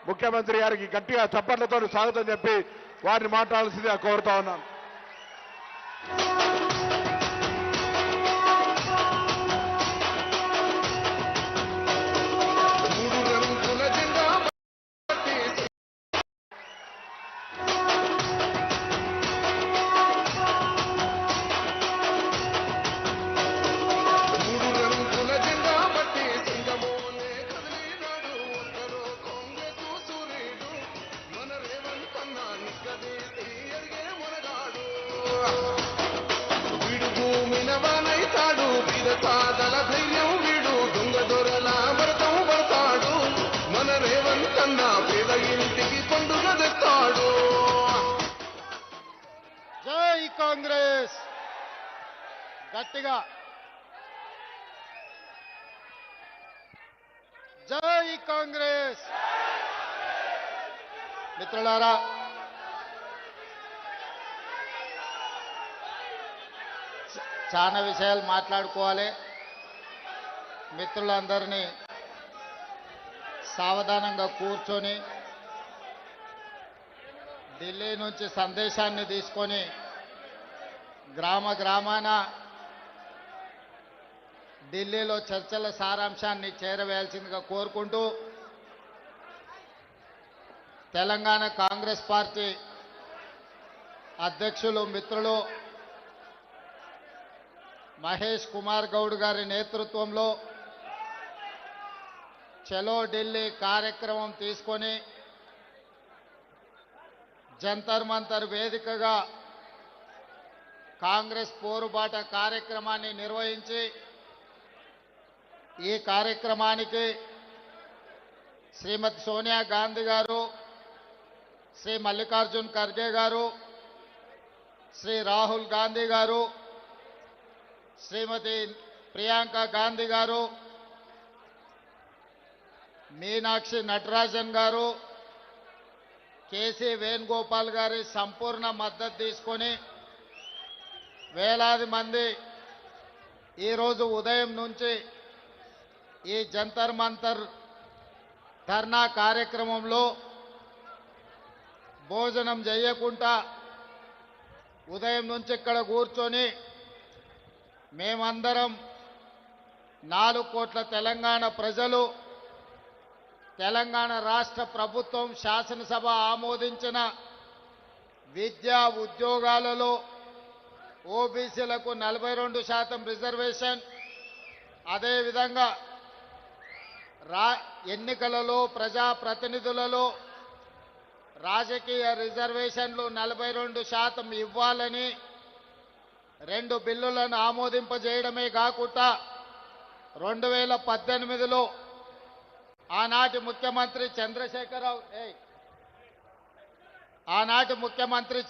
ముఖ్యమంత్రి గారికి గట్టిగా చప్పట్లతో స్వాగతం చెప్పి వారిని మాట్లాడాల్సిందిగా కోరుతా ఉన్నాను. జై కాంగ్రెస్ గట్టిగా జై కాంగ్రెస్. మిత్రులారా, చాలా విషయాలు మాట్లాడుకోవాలి. మిత్రులందరినీ సావధానంగా కూర్చొని ఢిల్లీ నుంచి సందేశాన్ని తీసుకొని గ్రామాన ఢిల్లీలో చర్చల సారాంశాన్ని చేరవేయాల్సిందిగా కోరుకుంటూ, తెలంగాణ కాంగ్రెస్ పార్టీ అధ్యక్షులు మిత్రులు మహేష్ కుమార్ గౌడ్ గారి నేతృత్వంలో చలో ఢిల్లీ కార్యక్రమం తీసుకొని జంతర్ మంతర్ వేదికగా కాంగ్రెస్ పోరుబాట కార్యక్రమాన్ని నిర్వహించి, ఈ కార్యక్రమానికి శ్రీమతి సోనియా గాంధీ గారు, శ్రీ మల్లికార్జున్ ఖర్గే గారు, శ్రీ రాహుల్ గాంధీ గారు, శ్రీమతి ప్రియాంక గాంధీ గారు, మీనాక్షి నటరాజన్ గారు, కేసీ వేణుగోపాల్ గారి సంపూర్ణ మద్దతు తీసుకొని వేలాది మంది ఈరోజు ఉదయం నుంచి ఈ జంతర్ మంతర్ ధర్నా కార్యక్రమంలో భోజనం చేయకుండా ఉదయం నుంచి ఇక్కడ కూర్చొని మేమందరం 4 కోట్ల తెలంగాణ ప్రజలు, తెలంగాణ రాష్ట్ర ప్రభుత్వం శాసనసభ ఆమోదించిన విద్యా ఉద్యోగాలలో ఓబీసీలకు 42% రిజర్వేషన్, అదేవిధంగా ఎన్నికలలో ప్రజాప్రతినిధులలో రాజకీయ రిజర్వేషన్లు 42% ఇవ్వాలని 2 బిల్లులను ఆమోదింపజేయడమే కాకుండా 2018లో ఆనాటి ముఖ్యమంత్రి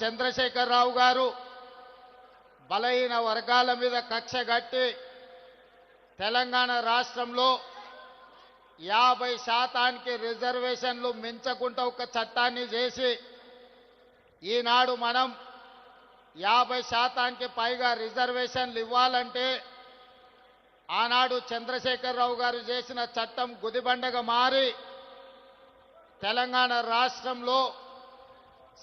చంద్రశేఖరరావు గారు బలహీన వర్గాల మీద కక్ష కట్టి తెలంగాణ రాష్ట్రంలో 50% రిజర్వేషన్లు మించకుండా ఒక చట్టాన్ని చేసి ఈనాడు మనం 50%కి పైగా రిజర్వేషన్లు ఇవ్వాలంటే ఆనాడు చంద్రశేఖరరావు గారు చేసిన చట్టం గుదిబండగా మారి తెలంగాణ రాష్ట్రంలో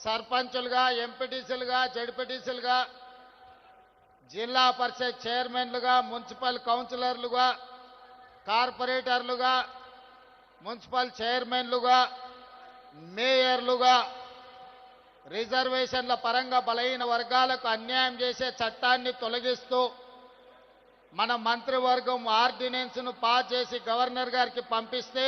సర్పంచులుగా, ఎంపీటీసీలుగా, జడ్పీటీసీలుగా, జిల్లా పరిషత్ చైర్మన్లుగా, మున్సిపల్ కౌన్సిలర్లుగా, కార్పొరేటర్లుగా, మున్సిపల్ చైర్మన్లుగా, మేయర్లుగా రిజర్వేషన్ల పరంగా బలహీన వర్గాలకు అన్యాయం చేసే చట్టాన్ని తొలగిస్తూ మన మంత్రివర్గం ఆర్డినెన్స్ను పాస్ చేసి గవర్నర్ గారికి పంపిస్తే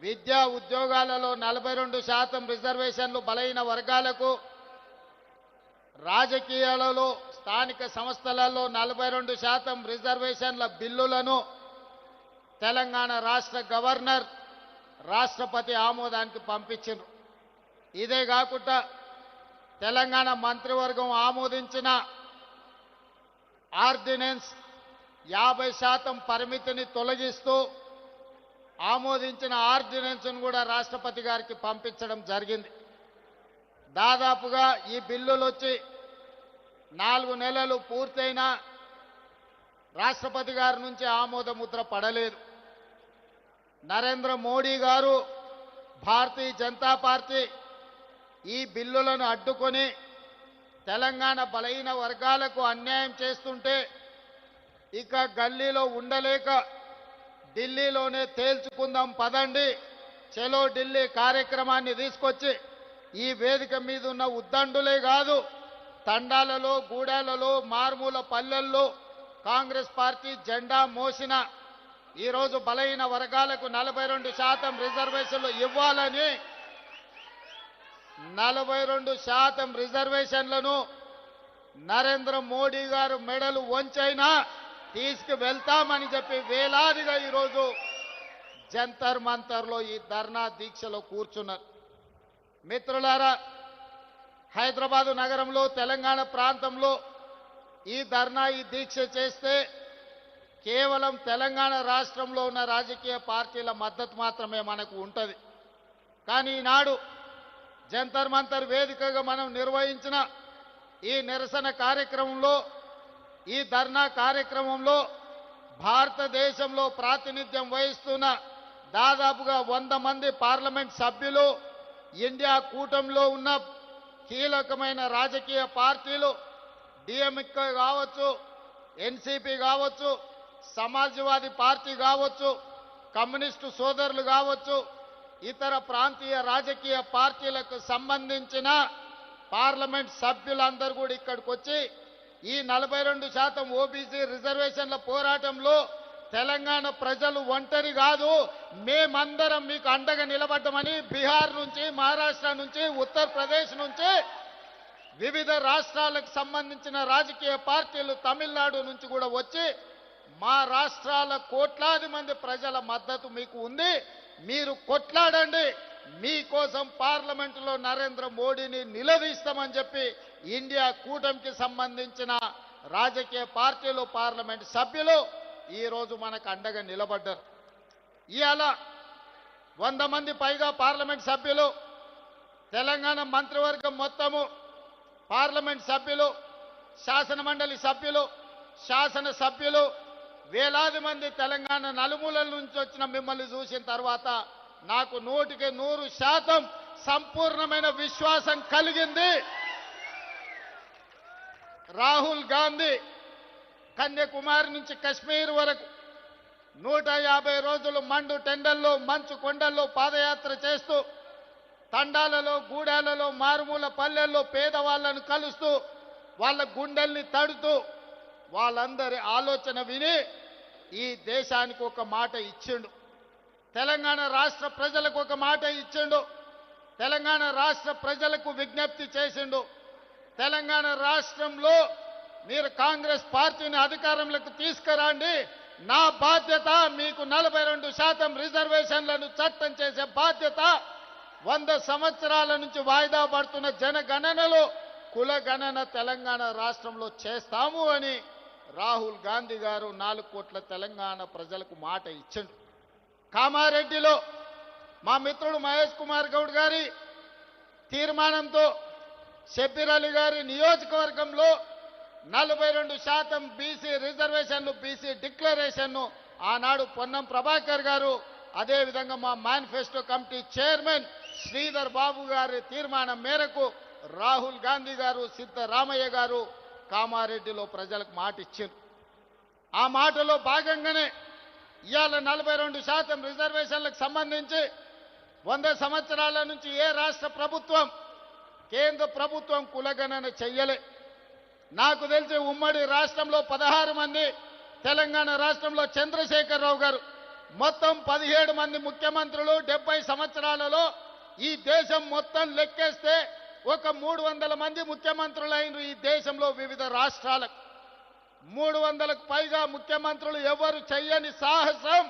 విద్యా ఉద్యోగాలలో 42% రిజర్వేషన్లు బలహీన వర్గాలకు, రాజకీయాలలో స్థానిక సంస్థలలో 42% రిజర్వేషన్ల బిల్లులను తెలంగాణ రాష్ట్ర గవర్నర్ రాష్ట్రపతి ఆమోదానికి పంపించారు. ఇదే కాకుండా తెలంగాణ మంత్రివర్గం ఆమోదించిన ఆర్డినెన్స్ 50% పరిమితిని తొలగిస్తూ ఆమోదించిన ఆర్డినెన్స్ను కూడా రాష్ట్రపతి గారికి పంపించడం జరిగింది. దాదాపుగా ఈ బిల్లులు వచ్చి 4 నెలలు పూర్తయినా రాష్ట్రపతి గారి నుంచి ఆమోద ముద్ర పడలేదు. నరేంద్ర మోడీ గారు భారతీయ జనతా పార్టీ ఈ బిల్లులను అడ్డుకొని తెలంగాణ బలహీన వర్గాలకు అన్యాయం చేస్తుంటే ఇక గల్లీలో ఉండలేక ఢిల్లీలోనే తేల్చుకుందాం పదండి, చలో ఢిల్లీ కార్యక్రమాన్ని తీసుకొచ్చి ఈ వేదిక మీద ఉన్న ఉద్దండులే కాదు, తండాలలో, గూడాలలో, మారుమూల పల్లెల్లో కాంగ్రెస్ పార్టీ జెండా మోసిన ఈరోజు బలహీన వర్గాలకు 42% రిజర్వేషన్లు ఇవ్వాలని 42% రిజర్వేషన్లను నరేంద్ర మోడీ గారు మెడలు వంచైనా తీసుకువెళ్తామని చెప్పి వేలాదిగా ఈరోజు జంతర్ మంతర్లో ఈ ధర్నా దీక్షలో కూర్చున్నారు. మిత్రులారా, హైదరాబాదు నగరంలో, తెలంగాణ ప్రాంతంలో ఈ ధర్నా, ఈ దీక్ష చేస్తే కేవలం తెలంగాణ రాష్ట్రంలో ఉన్న రాజకీయ పార్టీల మద్దతు మాత్రమే మనకు ఉంటుంది. కానీ ఈనాడు జంతర్ మంతర్ వేదికగా మనం నిర్వహించిన ఈ నిరసన కార్యక్రమంలో, ఈ ధర్నా కార్యక్రమంలో భారతదేశంలో ప్రాతినిధ్యం వహిస్తున్న దాదాపుగా 100 మంది పార్లమెంట్ సభ్యులు, ఇండియా కూటమిలో ఉన్న కీలకమైన రాజకీయ పార్టీలు, డిఎంకే కావచ్చు, ఎన్సీపీ కావచ్చు, సమాజ్వాదీ పార్టీ కావచ్చు, కమ్యూనిస్టు సోదరులు కావచ్చు, ఇతర ప్రాంతీయ రాజకీయ పార్టీలకు సంబంధించిన పార్లమెంట్ సభ్యులందరూ కూడా ఇక్కడికి వచ్చి ఈ 42% ఓబీసీ రిజర్వేషన్ల పోరాటంలో తెలంగాణ ప్రజలు ఒంటరి కాదు, మేమందరం మీకు అండగా నిలబడ్డామని బీహార్ నుంచి, మహారాష్ట్ర నుంచి, ఉత్తరప్రదేశ్ నుంచి, వివిధ రాష్ట్రాలకు సంబంధించిన రాజకీయ పార్టీలు తమిళనాడు నుంచి కూడా వచ్చి మా రాష్ట్రాల కోట్లాది మంది ప్రజల మద్దతు మీకు ఉంది, మీరు కొట్లాడండి, మీకోసం పార్లమెంటులో నరేంద్ర మోడీని నిలదీస్తామని చెప్పి ఇండియా కూటమికి సంబంధించిన రాజకీయ పార్టీలు, పార్లమెంట్ సభ్యులు ఈరోజు మనకు అండగా నిలబడ్డారు. ఇవాళ 100 మంది పైగా పార్లమెంట్ సభ్యులు, తెలంగాణ మంత్రివర్గం మొత్తము, పార్లమెంట్ సభ్యులు, శాసనమండలి సభ్యులు, శాసన సభ్యులు, వేలాది మంది తెలంగాణ నలుమూలల నుంచి వచ్చిన మిమ్మల్ని చూసిన తర్వాత నాకు 100% సంపూర్ణమైన విశ్వాసం కలిగింది. రాహుల్ గాంధీ కన్యాకుమారి నుంచి కశ్మీర్ వరకు 150 రోజులు మండు టెండల్లో, మంచు కొండల్లో పాదయాత్ర చేస్తూ తండాలలో, గూడాలలో, మారుమూల పల్లెల్లో పేదవాళ్లను కలుస్తూ వాళ్ళ గుండెల్ని తడుతూ వాళ్ళందరి ఆలోచన విని ఈ దేశానికి ఒక మాట ఇచ్చిండు, తెలంగాణ రాష్ట్ర ప్రజలకు ఒక మాట ఇచ్చిండు, తెలంగాణ రాష్ట్ర ప్రజలకు విజ్ఞప్తి చేసిండు. తెలంగాణ రాష్ట్రంలో మీరు కాంగ్రెస్ పార్టీని అధికారంలోకి తీసుకురండి, నా బాధ్యత మీకు 42% రిజర్వేషన్లను చట్టం చేసే బాధ్యత, 100 సంవత్సరాల నుంచి వాయిదా పడుతున్న జనగణనలో కులగణన తెలంగాణ రాష్ట్రంలో చేస్తాము అని రాహుల్ గాంధీ గారు 4 కోట్ల తెలంగాణ ప్రజలకు మాట ఇచ్చిండు. కామారెడ్డిలో మా మిత్రుడు మహేష్ కుమార్ గౌడ్ గారి తీర్మానంతో షబ్బీర్ అలీ గారి నియోజకవర్గంలో 42% బీసీ రిజర్వేషన్లు, బీసీ డిక్లరేషన్ను ఆనాడు పొన్నం ప్రభాకర్ గారు, అదేవిధంగా మా manifesto committee chairman Sridhar Babu గారి తీర్మానం మేరకు రాహుల్ గాంధీ గారు, సిద్ధరామయ్య గారు కామారెడ్డిలో ప్రజలకు మాట ఇచ్చారు. ఆ మాటలో భాగంగానే ఇవాళ 42% రిజర్వేషన్లకు సంబంధించి 100 సంవత్సరాల నుంచి ఏ రాష్ట్ర ప్రభుత్వం, కేంద్ర ప్రభుత్వం కులగణన చెయ్యలే. నాకు తెలిసి ఉమ్మడి రాష్ట్రంలో 16 మంది, తెలంగాణ రాష్ట్రంలో చంద్రశేఖరరావు గారు, మొత్తం 17 మంది ముఖ్యమంత్రులు 70 సంవత్సరాలలో ఈ దేశం మొత్తం లెక్కేస్తే ఒక 300 మంది ముఖ్యమంత్రులైన ఈ దేశంలో వివిధ రాష్ట్రాలకు 300కు పైగా ముఖ్యమంత్రులు ఎవరు చెయ్యని సాహసం,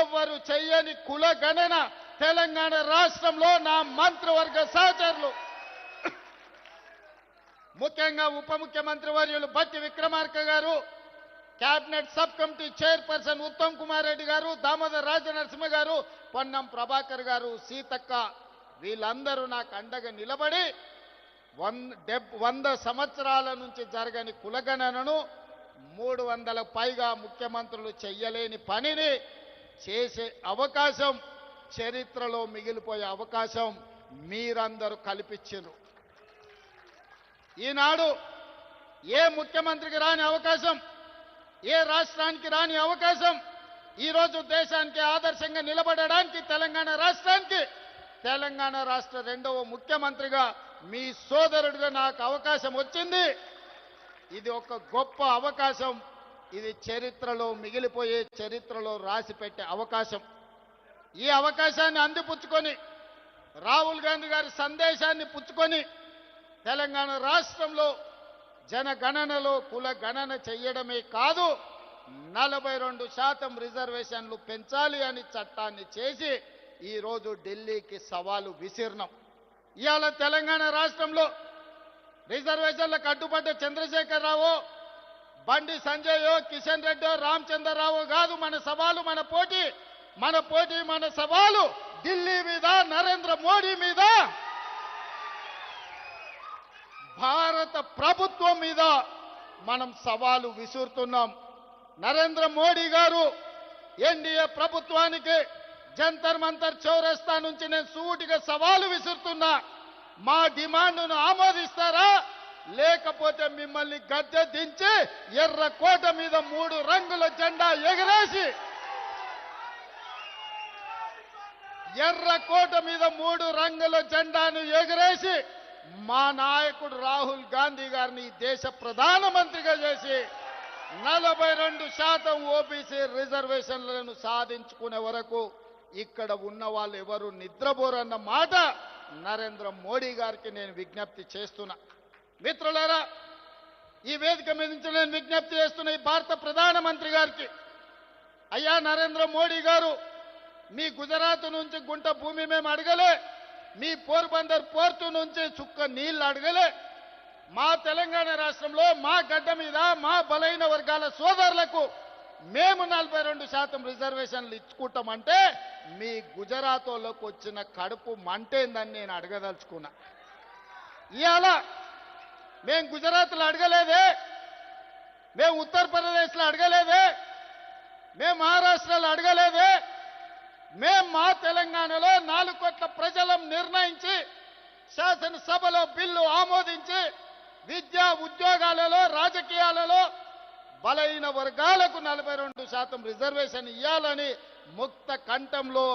ఎవరు చెయ్యని కులగణన తెలంగాణ రాష్ట్రంలో నా మంత్రివర్గ సహచరులు, ముఖ్యంగా ఉప ముఖ్యమంత్రి వర్యులు బట్టి విక్రమార్క గారు, cabinet sub committee chairperson Uttam Kumar Reddy గారు, దామోదర్ రాజనరసింహ గారు, పొన్నం ప్రభాకర్ గారు, సీతక్క, వీళ్ళందరూ నాకు అండగా నిలబడి 100 సంవత్సరాల నుంచి జరగని కులగణనను 300 పైగా ముఖ్యమంత్రులు చెయ్యలేని పనిని చేసే అవకాశం చరిత్రలో మిగిలిపోయే అవకాశం మీరందరూ కల్పించారు. ఈనాడు ఏ ముఖ్యమంత్రికి రాని అవకాశం, ఏ రాష్ట్రానికి రాని అవకాశం, ఈరోజు దేశానికి ఆదర్శంగా నిలబడడానికి తెలంగాణ రాష్ట్రానికి, తెలంగాణ రాష్ట్ర రెండవ ముఖ్యమంత్రిగా మీ సోదరుడిగా నాకు అవకాశం వచ్చింది. ఇది ఒక గొప్ప అవకాశం. ఇది చరిత్రలో మిగిలిపోయే, చరిత్రలో రాసి పెట్టే అవకాశం. ఈ అవకాశాన్ని అందిపుచ్చుకొని రాహుల్ గాంధీ గారి సందేశాన్ని పుచ్చుకొని తెలంగాణ రాష్ట్రంలో జనగణనలో కుల గణన చేయడమే కాదు 42% రిజర్వేషన్లు పెంచాలి అని చట్టాన్ని చేసి ఈరోజు ఢిల్లీకి సవాలు విసిరినాం. ఇవాళ తెలంగాణ రాష్ట్రంలో రిజర్వేషన్లకు అడ్డుపడ్డ చంద్రశేఖరరావు, బండి సంజయో, కిషన్ రెడ్డో, రామచంద్రరావు కాదు మన సవాలు, మన పోటీ, మన సవాలు ఢిల్లీ మీద, నరేంద్ర మోడీ మీద, భారత ప్రభుత్వం మీద మనం సవాలు విసురుతున్నాం. నరేంద్ర మోడీ గారు ఎన్డీఏ ప్రభుత్వానికి జంతర్ మంతర్ చౌరస్తా నుంచి నేను సూటిగా సవాలు విసురుతున్నా. మా డిమాండ్ను ఆమోదిస్తారా, లేకపోతే మిమ్మల్ని గద్దె దించి ఎర్రకోట మీద 3 రంగుల జెండా ఎగరేసి, ఎర్రకోట మీద 3 రంగుల జెండాను ఎగరేసి మా నాయకుడు రాహుల్ గాంధీ గారిని దేశ ప్రధానమంత్రిగా చేసి 42% ఓబీసీ రిజర్వేషన్లను సాధించుకునే వరకు ఇక్కడ ఉన్న వాళ్ళు ఎవరు నిద్రపోరన్న మాట నరేంద్ర మోడీ గారికి నేను విజ్ఞప్తి చేస్తున్నా. మిత్రులారా, ఈ వేదిక మీద నుంచి నేను విజ్ఞప్తి చేస్తున్న ఈ భారత ప్రధానమంత్రి గారికి, అయ్యా నరేంద్ర మోడీ గారు, మీ గుజరాత్ నుంచి గుంట భూమి మేము అడగలే, మీ పోర్బందర్ పోర్టు నుంచి చుక్క నీళ్లు అడగలే. మా తెలంగాణ రాష్ట్రంలో మా గడ్డ మీద మా బలైన వర్గాల సోదరులకు మేము 42% రిజర్వేషన్లు ఇచ్చుకుంటామంటే మీ గుజరాత్ వాళ్ళకు వచ్చిన కడుపు మంటేందని నేను అడగదలుచుకున్నా. ఇవాళ మేము గుజరాత్లో అడగలేదే, మేము ఉత్తరప్రదేశ్లో అడగలేదే, మేము మహారాష్ట్రలో అడగలేదే, మేము మా తెలంగాణలో 4 కోట్ల ప్రజలం నిర్ణయించి శాసనసభలో బిల్లు ఆమోదించి విద్యా ఉద్యోగాలలో, రాజకీయాలలో బలైన వర్గాలకు 42% రిజర్వేషన్ ఇవ్వాలని ముక్త కంఠంలో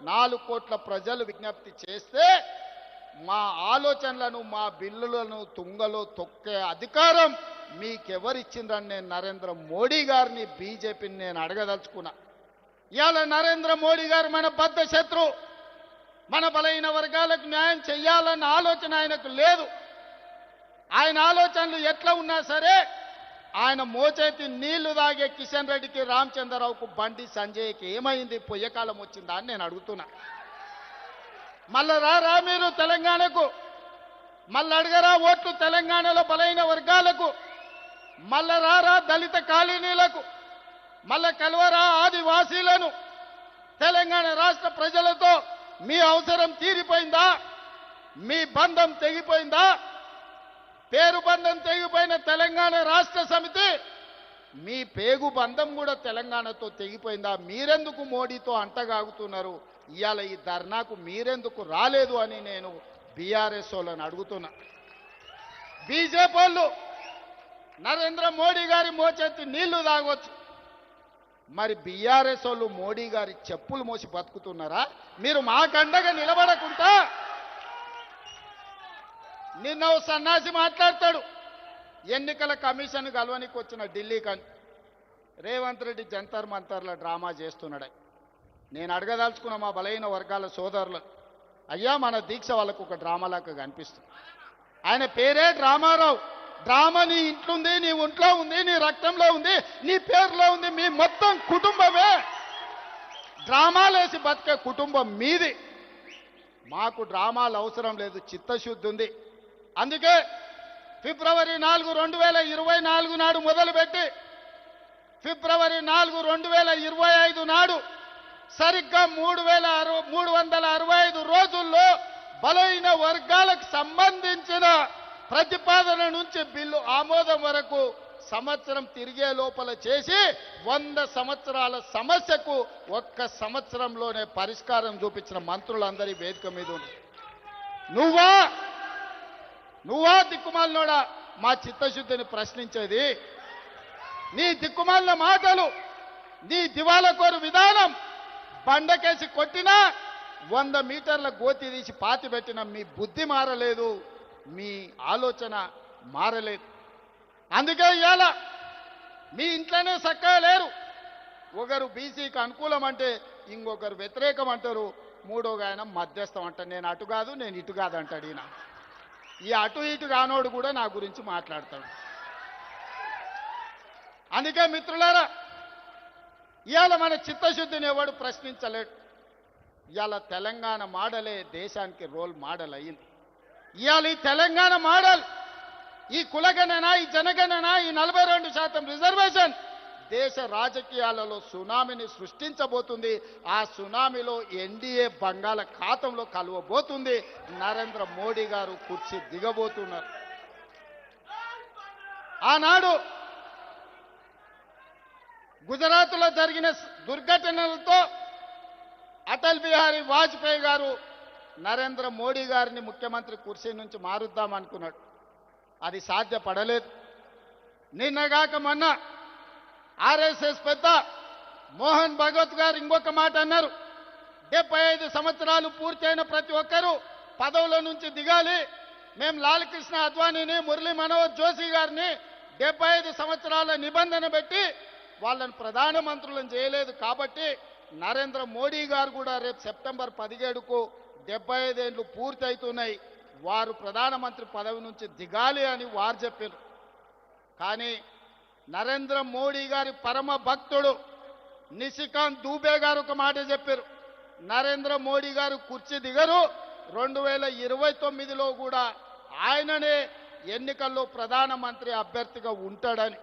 4 కోట్ల ప్రజలు విజ్ఞప్తి చేస్తే మా ఆలోచనలను, మా బిల్లులను తుంగలో తొక్కే అధికారం మీకెవరిచ్చిందని నేను నరేంద్ర మోడీ గారిని, బీజేపీని నేను అడగదలుచుకున్నా. ఇవాళ నరేంద్ర మోడీ గారు మన బద్ధ శత్రు, మన బలైన వర్గాలకు న్యాయం చెయ్యాలన్న ఆలోచన ఆయనకు లేదు. ఆయన ఆలోచనలు ఎట్లా ఉన్నా సరే ఆయన మోచేతి నీళ్లు తాగే కిషన్ రెడ్డికి, రామచంద్రరావుకు, బండి సంజయ్కి ఏమైంది, పొయ్యకాలం వచ్చిందా అని నేను అడుగుతున్నా. మళ్ళా రారా మీరు తెలంగాణకు, మళ్ళీ అడగరా ఓట్లు తెలంగాణలో బలైన వర్గాలకు, మళ్ళా రారా దళిత కాలనీలకు, మళ్ళా కలవరా ఆదివాసీలను. తెలంగాణ రాష్ట్ర ప్రజలతో మీ అవసరం తీరిపోయిందా, మీ బంధం తెగిపోయిందా? పేరు బంధం తెగిపోయిన తెలంగాణ రాష్ట్ర సమితి మీ పేగు బంధం కూడా తెలంగాణతో తెగిపోయిందా? మీరెందుకు మోడీతో అంటగాగుతున్నారు? ఇవాళ ఈ ధర్నాకు మీరెందుకు రాలేదు అని నేను బీఆర్ఎస్ వాళ్ళని అడుగుతున్నా. బీజేపీ వాళ్ళు నరేంద్ర మోడీ గారి మోచేతి నీళ్లు తాగొచ్చు, మరి బీఆర్ఎస్ వాళ్ళు మోడీ గారి చెప్పులు మోసి బతుకుతున్నారా? మీరు మా కండగా నిలబడకుండా నిన్న ఓ సన్నాసి మాట్లాడతాడు, ఎన్నికల కమిషన్ కలవనికి వచ్చిన ఢిల్లీ కానీ రేవంత్ రెడ్డి జంతర్ మంతర్ల డ్రామా చేస్తున్నాడు. నేను అడగదలుచుకున్న మా బలైన వర్గాల సోదరులు, అయ్యా మన దీక్ష వాళ్ళకు ఒక డ్రామాలాగా కనిపిస్తుంది. ఆయన పేరే డ్రామారావు. డ్రామా నీ ఇంట్లో ఉంది, నీ ఒంట్లో ఉంది, నీ రక్తంలో ఉంది, నీ పేరులో ఉంది, మీ మొత్తం కుటుంబమే డ్రామాలేసి బతికే కుటుంబం మీది. మాకు డ్రామాలు అవసరం లేదు, చిత్తశుద్ధి ఉంది. అందుకే ఫిబ్రవరి 4, 2024 నాడు మొదలుపెట్టి ఫిబ్రవరి 4, 2025 నాడు సరిగ్గా 365 రోజుల్లో బలైన వర్గాలకు సంబంధించిన ప్రతిపాదన నుంచి బిల్లు ఆమోదం వరకు సంవత్సరం తిరిగే లోపల చేసి 100 సంవత్సరాల సమస్యకు ఒక్క సంవత్సరంలోనే పరిష్కారం చూపించిన మంత్రులందరి వేదిక మీద ఉన్నారు. నువ్వా దిక్కుమాలినోడా మా చిత్తశుద్ధిని ప్రశ్నించేది? నీ దిక్కుమాలిన మాటలు, నీ దివాలకోరు విధానం, బండకేసి కొట్టినా 100 మీటర్ల గోతి తీసి పాతి పెట్టిన మీ బుద్ధి మారలేదు, మీ ఆలోచన మారలేదు. అందుకే ఇవాళ మీ ఇంట్లోనే చక్కగా లేరు. ఒకరు బీసీకి అనుకూలం అంటే ఇంకొకరు వ్యతిరేకం అంటారు, మూడోగా ఆయన మధ్యస్థం అంటారు. నేను అటు కాదు, నేను ఇటు కాదు అంటాడు. ఈయన ఈ అటు ఇటు కానోడు కూడా నా గురించి మాట్లాడతాడు. అందుకే మిత్రులారా, ఇవాళ మన చిత్తశుద్ధిని ఎవడు ప్రశ్నించలేడు. ఇవాళ తెలంగాణ మోడలే దేశానికి రోల్ మోడల్ అయింది. ఇవాళ ఈ తెలంగాణ మోడల్, ఈ కులగణన, ఈ జనగణన, ఈ 42% రిజర్వేషన్ దేశ రాజకీయాలలో సునామీని సృష్టించబోతుంది. ఆ సునామీలో ఎన్డీఏ బంగాళాఖాతంలో కలవబోతుంది. నరేంద్ర మోడీ గారు కుర్చీ దిగబోతున్నారు. ఆనాడు గుజరాత్లో జరిగిన దుర్ఘటనలతో అటల్ బిహారీ వాజ్పేయి గారు నరేంద్ర మోడీ గారిని ముఖ్యమంత్రి కుర్చీ నుంచి మారుద్దామనుకున్నాడు. అది సాధ్యపడలేదు. నిన్నగాక మొన్న ఆర్ఎస్ఎస్ పెద్ద మోహన్ భగవత్ గారు ఇంకొక మాట అన్నారు. 75 సంవత్సరాలు పూర్తయిన ప్రతి ఒక్కరూ పదవుల నుంచి దిగాలి. మేము లాల్ కృష్ణ అద్వానీని, మురళీ మనోహర్ జోషి గారిని 75 సంవత్సరాల నిబంధన పెట్టి వాళ్ళని ప్రధానమంత్రులను చేయలేదు. కాబట్టి నరేంద్ర మోడీ గారు కూడా రేపు సెప్టెంబర్ 17కు 75 ఏళ్ళు పూర్తవుతున్నాయి, వారు ప్రధానమంత్రి పదవి నుంచి దిగాలి అని వారు చెప్పారు. కానీ నరేంద్ర మోడీ గారి పరమ భక్తుడు నిశికాంత్ దూబే గారు ఒక మాట చెప్పారు. నరేంద్ర మోడీ గారు కుర్చీ దిగరు, 2029లో కూడా ఆయననే ఎన్నికల్లో ప్రధానమంత్రి అభ్యర్థిగా ఉంటాడని.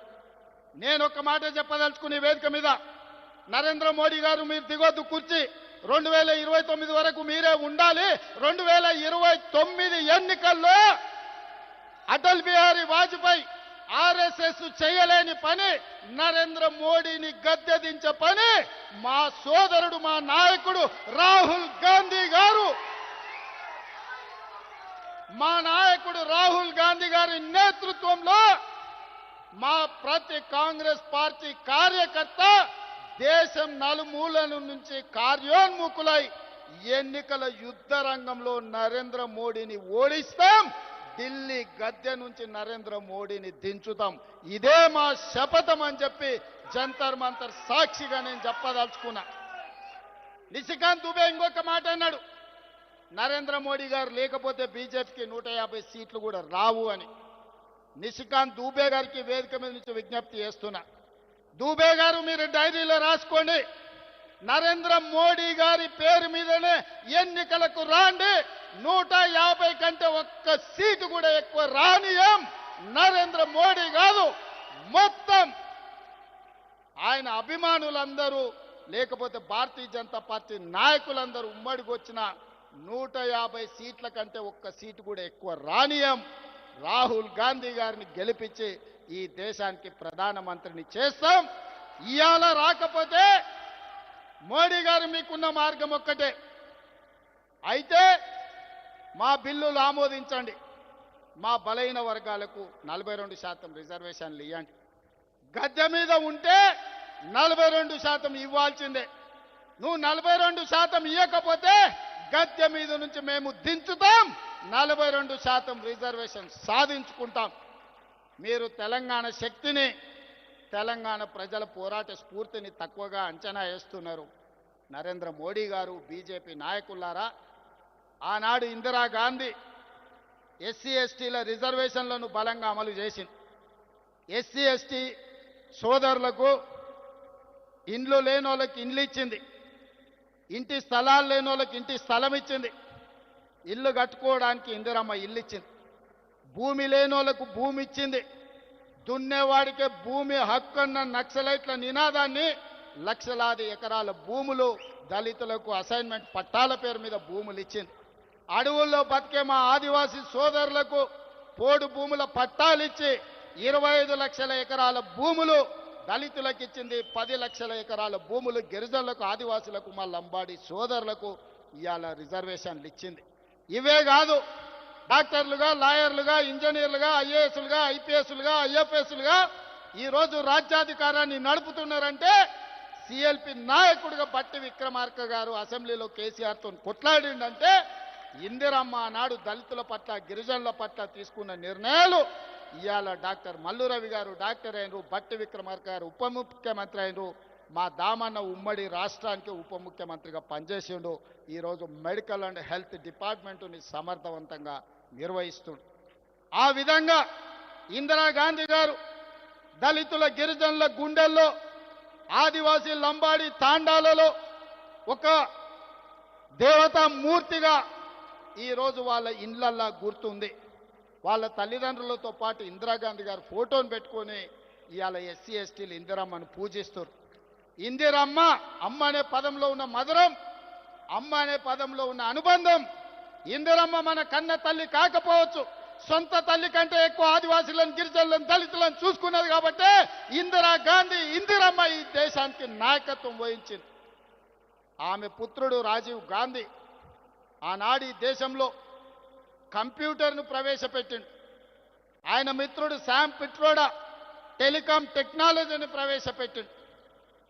నేను ఒక మాట చెప్పదలుచుకునే వేదిక మీద, నరేంద్ర మోడీ గారు మీరు దిగొద్దు కుర్చీ, 2029 వరకు మీరే ఉండాలి. 2029 ఎన్నికల్లో అటల్ బిహారీ వాజ్పేయి ఆర్ఎస్ఎస్ చేయలేని పని, నరేంద్ర మోడీని గద్దె దించే పని మా సోదరుడు, మా నాయకుడు రాహుల్ గాంధీ గారు, మా నాయకుడు రాహుల్ గాంధీ గారి నేతృత్వంలో మా ప్రతి కాంగ్రెస్ పార్టీ కార్యకర్త దేశం నలుమూలల నుంచి కార్యోన్ముఖులై ఎన్నికల యుద్ధ రంగంలో నరేంద్ర మోడీని ఓడిస్తాం, ఢిల్లీ గద్దె నుంచి నరేంద్ర మోడీని దించుతాం. ఇదే మా శపథం అని చెప్పి జంతర్ మంతర్ సాక్షిగా నేను చెప్పదలుచుకున్నా. నిశికాంత్ దుబే ఇంకొక మాట అన్నాడు, నరేంద్ర మోడీ గారు లేకపోతే బీజేపీకి 150 సీట్లు కూడా రావు అని. నిశికాంత్ దూబే గారికి వేదిక మీద నుంచి విజ్ఞప్తి చేస్తున్నా. దూబే గారు మీరు డైరీలో రాసుకోండి, నరేంద్ర మోడీ గారి పేరు మీదనే ఎన్నికలకు రాండి. 150 కంటే ఒక్క సీటు కూడా ఎక్కువ రానియం. నరేంద్ర మోడీ కాదు, మొత్తం ఆయన అభిమానులందరూ లేకపోతే భారతీయ జనతా పార్టీ నాయకులందరూ ఉమ్మడికి వచ్చిన 150 సీట్ల కంటే ఒక్క సీటు కూడా ఎక్కువ రానియం. రాహుల్ గాంధీ గారిని గెలిపించి ఈ దేశానికి ప్రధానమంత్రిని చేస్తాం. ఇవాళ రాకపోతే మోడీ గారు మీకున్న మార్గం ఒక్కటే, అయితే మా బిల్లులు ఆమోదించండి, మా బలహీన వర్గాలకు 42% రిజర్వేషన్లు ఇవ్వండి. గద్దె మీద ఉంటే 42% ఇవ్వాల్సిందే. నువ్వు 42% ఇవ్వకపోతే గద్దె మీద నుంచి మేము దించుతాం, 42% రిజర్వేషన్ సాధించుకుంటాం. మీరు తెలంగాణ శక్తిని, తెలంగాణ ప్రజల పోరాట స్ఫూర్తిని తక్కువగా అంచనా వేస్తున్నారు. నరేంద్ర మోడీ గారు, బీజేపీ నాయకులారా, ఆనాడు ఇందిరాగాంధీ ఎస్సీ ఎస్టీల రిజర్వేషన్లను బలంగా అమలు చేసింది. ఎస్సీ ఎస్టీ సోదరులకు ఇండ్లు లేని వాళ్ళకి ఇండ్లు ఇచ్చింది, ఇంటి స్థలాలు లేని వాళ్ళకి ఇంటి స్థలం ఇచ్చింది, ఇల్లు కట్టుకోవడానికి ఇందిరమ్మ ఇల్లు ఇచ్చింది, భూమి లేని వాళ్ళకు భూమి ఇచ్చింది, దున్నేవాడికే భూమి హక్కు అన్న నక్సలైట్ల నినాదాన్ని లక్షలాది ఎకరాల భూములు దళితులకు అసైన్మెంట్ పట్టాల పేరు మీద భూములు ఇచ్చింది. అడవుల్లో బతికే మా ఆదివాసీ సోదరులకు పోడు భూముల పట్టాలు ఇచ్చి 25 లక్షల ఎకరాల భూములు దళితులకు ఇచ్చింది, 10 లక్షల ఎకరాల భూములు గిరిజనులకు, ఆదివాసులకు, మా లంబాడి సోదరులకు ఇవాళ రిజర్వేషన్లు ఇచ్చింది. ఇవే కాదు, డాక్టర్లుగా, లాయర్లుగా, ఇంజనీర్లుగా, ఐఏఎస్లుగా, ఐపీఎస్లుగా, ఐఎఫ్ఎస్లుగా ఈరోజు రాజ్యాధికారాన్ని నడుపుతున్నారంటే సిఎల్పి నాయకుడిగా బట్టి విక్రమార్క గారు అసెంబ్లీలో కేసీఆర్తో కొట్లాడిందంటే ఇందిరమ్మ నాడు దళితుల పట్ల, గిరిజనుల పట్ల తీసుకున్న నిర్ణయాలు ఇవాళ డాక్టర్ మల్లు రవి గారు డాక్టర్ అయినరు, బట్టి విక్రమార్క గారు ఉప ముఖ్యమంత్రి అయినరు, మా దామన్న ఉమ్మడి రాష్ట్రానికి ఉప ముఖ్యమంత్రిగా పనిచేసిండు. ఈరోజు మెడికల్ అండ్ హెల్త్ డిపార్ట్మెంటుని సమర్థవంతంగా నిర్వహిస్తుండు. ఆ విధంగా ఇందిరాగాంధీ గారు దళితుల, గిరిజనుల గుండెల్లో, ఆదివాసీ లంబాడి తాండాలలో ఒక దేవతా మూర్తిగా ఈరోజు వాళ్ళ ఇండ్లల్లా గుర్తుంది. వాళ్ళ తల్లిదండ్రులతో పాటు ఇందిరాగాంధీ గారు ఫోటోను పెట్టుకొని ఇవాళ ఎస్సీ ఎస్టీలు ఇందిరమ్మను పూజిస్తారు. ఇందిరమ్మ, అమ్మ అనే పదంలో ఉన్న మధురం, అమ్మ అనే పదంలో ఉన్న అనుబంధం. ఇందిరమ్మ మన కన్న తల్లి కాకపోవచ్చు, సొంత తల్లి కంటే ఎక్కువ ఆదివాసులను, గిరిజనులను, దళితులను చూసుకున్నది కాబట్టి ఇందిరాగాంధీ, ఇందిరమ్మ ఈ దేశానికి నాయకత్వం వహించింది. ఆమె పుత్రుడు రాజీవ్ గాంధీ ఆనాడు ఈ దేశంలో కంప్యూటర్ను ప్రవేశపెట్టిండు. ఆయన మిత్రుడు శామ్ పిట్రోడా టెలికాం టెక్నాలజీని ప్రవేశపెట్టిండు.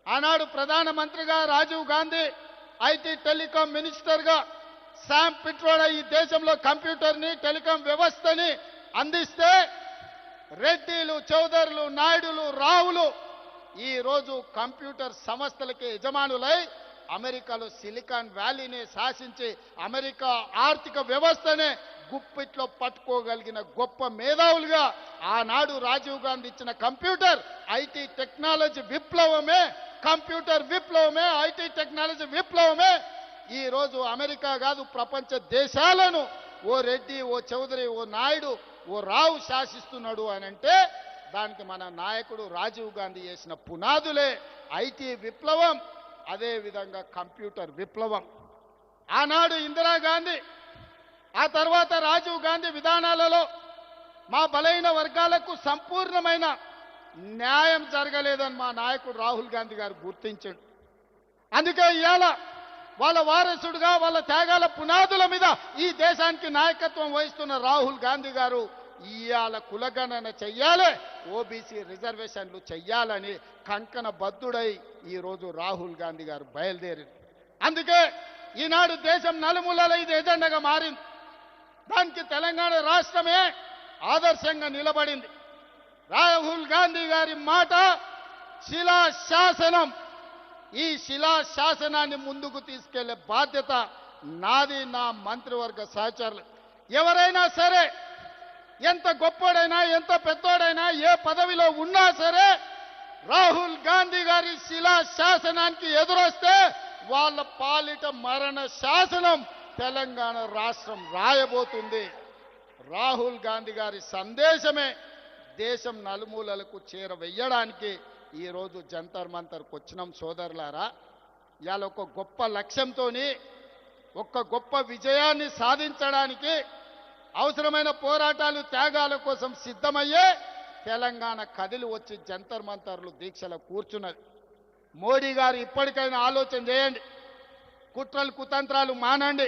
ఆనాడు ప్రధానమంత్రిగా రాజీవ్ గాంధీ, ఐటీ టెలికాం మినిస్టర్గా శామ్ పిట్రోడా ఈ దేశంలో కంప్యూటర్ని, టెలికాం వ్యవస్థని అందిస్తే రెడ్డిలు, చౌదరులు, నాయుడులు, రావులు ఈరోజు కంప్యూటర్ సంస్థలకి యజమానులై అమెరికాలో సిలికాన్ వ్యాలీని శాసించి అమెరికా ఆర్థిక వ్యవస్థనే గుప్పిట్లో పట్టుకోగలిగిన గొప్ప మేధావులుగా ఆనాడు రాజీవ్ గాంధీ ఇచ్చిన కంప్యూటర్, ఐటీ టెక్నాలజీ విప్లవమే, కంప్యూటర్ విప్లవమే, ఐటీ టెక్నాలజీ విప్లవమే ఈరోజు అమెరికా కాదు ప్రపంచ దేశాలను ఓ రెడ్డి, ఓ చౌదరి, ఓ నాయుడు, ఓ రావు శాసిస్తున్నాడు అని అంటే దానికి మన నాయకుడు రాజీవ్ గాంధీ చేసిన పునాదులే ఐటీ విప్లవం, అదేవిధంగా కంప్యూటర్ విప్లవం. ఆనాడు ఇందిరాగాంధీ, ఆ తర్వాత రాజీవ్ గాంధీ విధానాలలో మా బలైన వర్గాలకు సంపూర్ణమైన న్యాయం జరగలేదని మా నాయకుడు రాహుల్ గాంధీ గారు గుర్తించాడు. అందుకే ఇవాళ వాళ్ళ వారసుడుగా, వాళ్ళ త్యాగాల పునాదుల మీద ఈ దేశానికి నాయకత్వం వహిస్తున్న రాహుల్ గాంధీ గారు ఇవాళ కులగణన చెయ్యాలి, ఓబీసీ రిజర్వేషన్లు చెయ్యాలని కంకణ బద్దుడై ఈరోజు రాహుల్ గాంధీ గారు బయలుదేరింది. అందుకే ఈనాడు దేశం నలుమూలల ఇది ఎజెండాగా మారింది. దానికి తెలంగాణ రాష్ట్రమే ఆదర్శంగా నిలబడింది. రాహుల్ గాంధీ గారి మాట శిలాశాసనం. ఈ శిలాశాసనాన్ని ముందుకు తీసుకెళ్లే బాధ్యత నాది, నా మంత్రివర్గ సహచరులు. ఎవరైనా సరే, ఎంత గొప్పోడైనా, ఎంత పెద్దోడైనా, ఏ పదవిలో ఉన్నా సరే రాహుల్ గాంధీ గారి శిలాశాసనానికి ఎదురొస్తే వాళ్ళ పాలిట మరణ శాసనం తెలంగాణ రాష్ట్రం రాయబోతుంది. రాహుల్ గాంధీ గారి సందేశమే దేశం నలుమూలలకు చేరవేయడానికి ఈరోజు జంతర్ మంతర్కు వచ్చినాం సోదరులారా. ఇవాళ ఒక గొప్ప లక్ష్యంతో, ఒక గొప్ప విజయాన్ని సాధించడానికి అవసరమైన పోరాటాలు, త్యాగాల కోసం సిద్ధమయ్యే తెలంగాణ కదిలి వచ్చి జంతర్ మంతర్లు దీక్షలు కూర్చున్నది. మోడీ గారు ఇప్పటికైనా ఆలోచన చేయండి, కుట్రలు కుతంత్రాలు మానండి.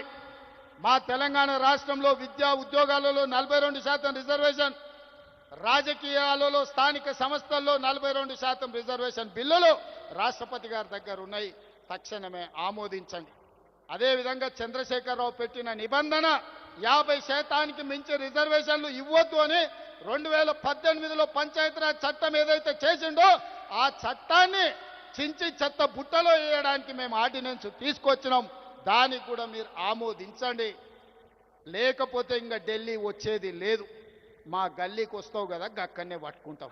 మా తెలంగాణ రాష్ట్రంలో విద్యా ఉద్యోగాలలో 42% రిజర్వేషన్, రాజకీయాలలో స్థానిక సంస్థల్లో 42% రిజర్వేషన్ బిల్లులు రాష్ట్రపతి గారి దగ్గర ఉన్నాయి. తక్షణమే ఆమోదించండి. అదేవిధంగా చంద్రశేఖరరావు పెట్టిన నిబంధన 50% మించి రిజర్వేషన్లు ఇవ్వద్దు అని 2018లో పంచాయతీరాజ్ చట్టం ఏదైతే చేసిండో ఆ చట్టాన్ని చించి చెత్త బుట్టలో వేయడానికి మేము ఆర్డినెన్స్ తీసుకొచ్చినాం. దానికి కూడా మీరు ఆమోదించండి. లేకపోతే ఇంకా ఢిల్లీ వచ్చేది లేదు. మా గల్లీకి వస్తావు కదా, అక్కడనే పట్టుకుంటాం.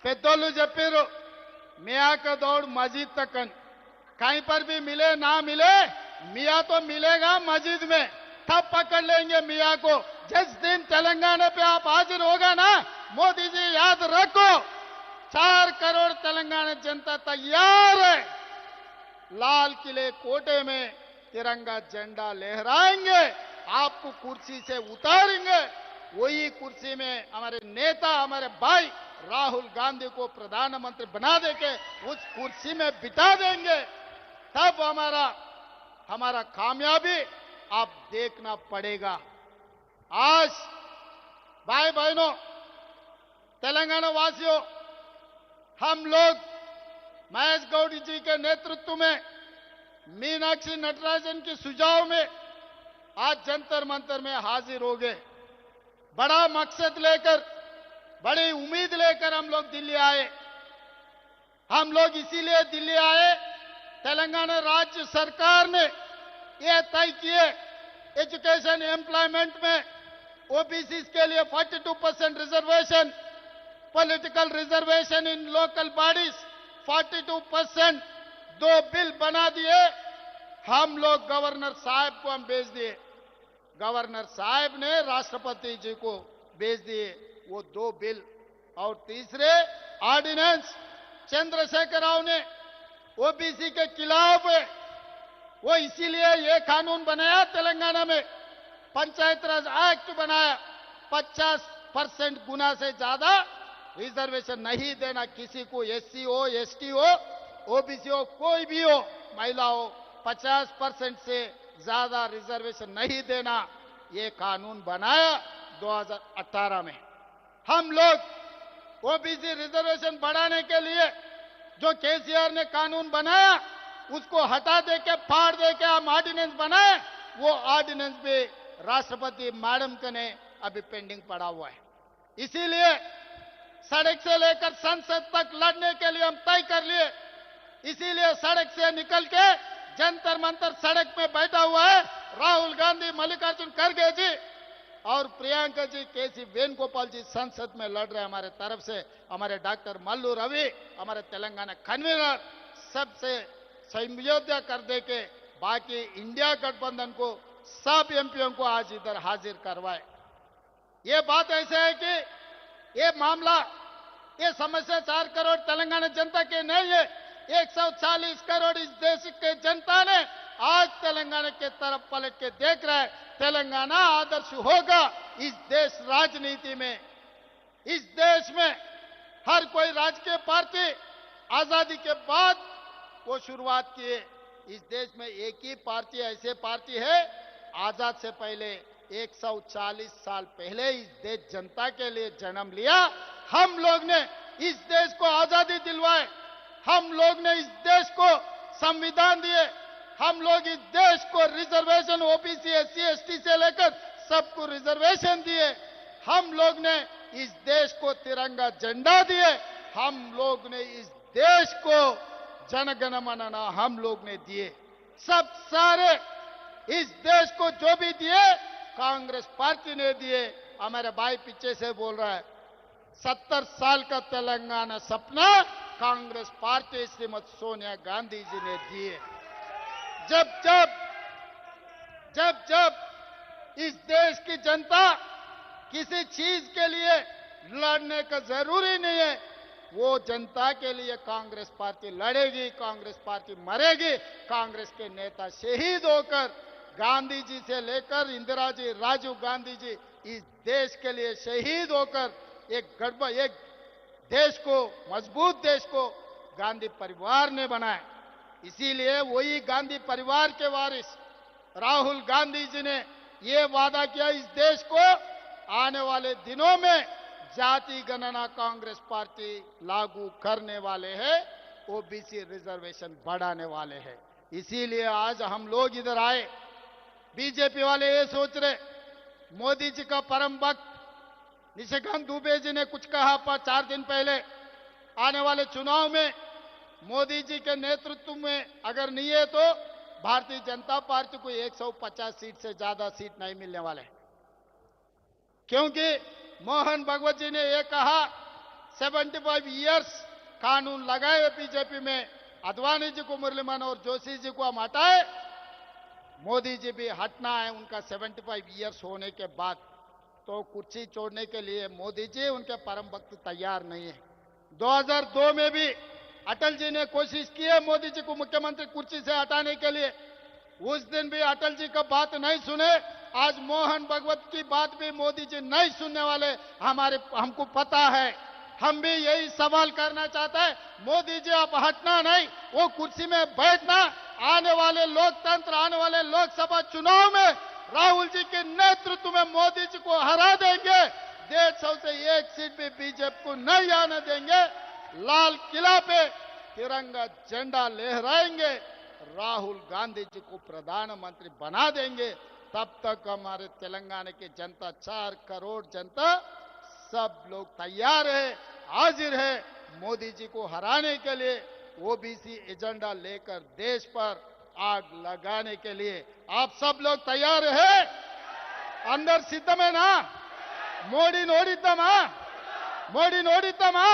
పెద్దోళ్ళు చెప్పారు, మియా కా దౌడ్ మస్జిద్ తక్ అని. कहीं पर भी मिले ना मिले, मियाँ तो मिलेगा मस्जिद में, तब पकड़ लेंगे मियाँ को. जिस दिन तेलंगाना पे आप हाजिर होगा ना, मोदी जी याद रखो 4 करोड़ तेलंगाना जनता तैयार है. लाल किले कोटे में तिरंगा झंडा लहराएंगे, आपको कुर्सी से उतारेंगे. वही कुर्सी में हमारे नेता, हमारे भाई राहुल गांधी को प्रधानमंत्री बना देके उस कुर्सी में बिठा देंगे, तब हमारा कामयाबी आप देखना पड़ेगा। आज भाई बहनों, तेलंगाना वासियों, हम लोग महेश गौड़ जी के नेतृत्व में मीनाक्षी नटराजन के सुझाव में आज जंतर मंतर में हाजिर हो गए। बड़ा मकसद लेकर, बड़ी उम्मीद लेकर हम लोग दिल्ली आए। हम लोग इसीलिए दिल्ली आए, तेलंगाना राज्य सरकार ने यह तय किए एजुकेशन एम्प्लॉयमेंट में ओबीसी के लिए 42% रिजर्वेशन, पॉलिटिकल रिजर्वेशन इन लोकल बॉडीज 42%, 2 बिल बना दिए। हम लोग गवर्नर साहब को हम भेज दिए, गवर्नर साहब ने राष्ट्रपति जी को भेज दिए वो 2 बिल। और तीसरे ऑर्डिनेंस चंद्रशेखर राव ने ओबीसी के खिलाफ है, वो इसीलिए ये कानून बनाया तेलंगाना में, पंचायत राज एक्ट बनाया, 50% गुना से ज्यादा रिजर्वेशन नहीं देना किसी को, एससी हो, एसटी हो, ओबीसी हो, कोई भी हो, महिला हो, 50% से ज्यादा रिजर्वेशन नहीं देना, ये कानून बनाया 2018 में। हम लोग ओबीसी रिजर्वेशन बढ़ाने के लिए जो केसीआर ने कानून बनाया उसको हटा दे के, फाड़ दे के हम ऑर्डिनेंस बनाए, वो ऑर्डिनेंस भी राष्ट्रपति मैडम के ने अभी पेंडिंग पड़ा हुआ है। इसीलिए सड़क से लेकर संसद तक लड़ने के लिए हम तय कर लिए। इसीलिए सड़क से निकल के जंतर मंतर सड़क में बैठा हुआ है राहुल गांधी, मल्लिकार्जुन खड़गे जी और प्रियंका जी, केसी वेणुगोपाल जी संसद में लड़ रहे हैं हमारे तरफ से। हमारे डॉक्टर मल्लू रवि, हमारे तेलंगाना कन्वीनर, सबसे संयोजन कर दे के बाकी इंडिया गठबंधन को सब एमपीओ को आज इधर हाजिर करवाए। ये बात ऐसे है कि ये मामला, ये समस्या 4 करोड़ तेलंगाना जनता के नहीं है, 140 करोड़ इस देश के जनता ने आज तेलंगाना के तरफ पलट के देख रहा है। तेलंगाना आदर्श होगा इस देश राजनीति में। इस देश में हर कोई राजकीय पार्टी आजादी के बाद वो शुरुआत किए। इस देश में एक ही पार्टी, ऐसे पार्टी है आजाद से पहले 140 साल पहले इस देश जनता के लिए जन्म लिया। हम लोग ने इस देश को आजादी दिलवाए, हम लोग ने इस देश को संविधान दिए, हम लोग इस देश को रिजर्वेशन ओबीसी, एससी, एसटी से लेकर सबको रिजर्वेशन दिए। हम लोग ने इस देश को तिरंगा झंडा दिए, हम लोग ने इस देश को जनगण मन हम लोग ने दिए। सब सारे इस देश को जो भी दिए कांग्रेस पार्टी ने दिए। हमारे भाई पीछे से बोल रहा है 70 साल का तेलंगाना सपना कांग्रेस पार्टी श्रीमती सोनिया गांधी जी ने दिए। जब इस देश की जनता किसी चीज के लिए लड़ने का जरूरी नहीं है, वो जनता के लिए कांग्रेस पार्टी लड़ेगी, कांग्रेस पार्टी मरेगी। कांग्रेस के नेता शहीद होकर गांधी जी से लेकर इंदिरा जी, राजीव गांधी जी इस देश के लिए शहीद होकर एक देश को, मजबूत देश को गांधी परिवार ने बनाया। इसीलिए वही गांधी परिवार के वारिस राहुल गांधी जी ने ये वादा किया इस देश को आने वाले दिनों में जाति गणना कांग्रेस पार्टी लागू करने वाले हैं, ओबीसी रिजर्वेशन बढ़ाने वाले हैं। इसीलिए आज हम लोग इधर आए। बीजेपी वाले ये सोच रहे मोदी जी का परम भक्त निशिकांत दुबे जी ने कुछ कहा 4 दिन पहले, आने वाले चुनाव में मोदी जी के नेतृत्व में अगर नहीं है तो भारतीय जनता पार्टी को 150 सीट से ज्यादा सीट नहीं मिलने वाले, क्योंकि मोहन भगवत जी ने यह कहा 75 इयर्स कानून लगाए बीजेपी में, अडवाणी जी को, मुरली मनोहर जोशी जी को हम हटाए, मोदी जी भी हटना है उनका 75 इयर्स होने के बाद। तो कुर्सी छोड़ने के लिए मोदी जी, उनके परम भक्त तैयार नहीं है। 2002 में भी अटल जी ने कोशिश की है मोदी जी को मुख्यमंत्री कुर्सी से हटाने के लिए, उस दिन भी अटल जी का बात नहीं सुने। आज मोहन भगवत की बात भी मोदी जी नहीं सुनने वाले हमको पता है। हम भी यही सवाल करना चाहते हैं, मोदी जी आप हटना नहीं, वो कुर्सी में बैठना। आने वाले लोकतंत्र, आने वाले लोकसभा चुनाव में राहुल जी के नेतृत्व में मोदी जी को हरा देंगे। 150 से 1 सीट भी बीजेपी को नहीं आने देंगे। लाल किला पे तिरंगा झंडा लहराएंगे, राहुल गांधी जी को प्रधानमंत्री बना देंगे। तब तक हमारे तेलंगाना की जनता, 4 करोड़ जनता, सब लोग तैयार है, हाजिर है मोदी जी को हराने के लिए, ओबीसी एजेंडा लेकर देश पर आग लगाने के लिए। आप सब लोग तैयार है? अंदर सिद्धमेना? మోడీ ఓడిద్దామా? మోడీని ఓడిద్దామా?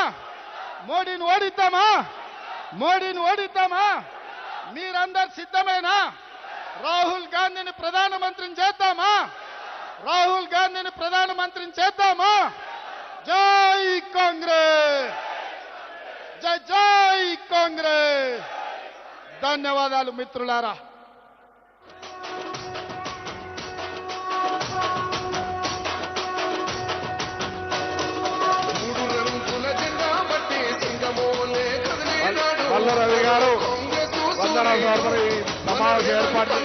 మోడీని ఓడిద్దామా? మోడీని ఓడిద్దామా? మీరందరూ సిద్ధమేనా? రాహుల్ గాంధీని ప్రధానమంత్రిని చేద్దామా? రాహుల్ గాంధీని ప్రధానమంత్రిని చేద్దామా? జై కాంగ్రెస్, జై జై కాంగ్రెస్. ధన్యవాదాలు మిత్రులారా. మల్ల రవి గారు వందనాలు. సమావేశం ఏర్పాటు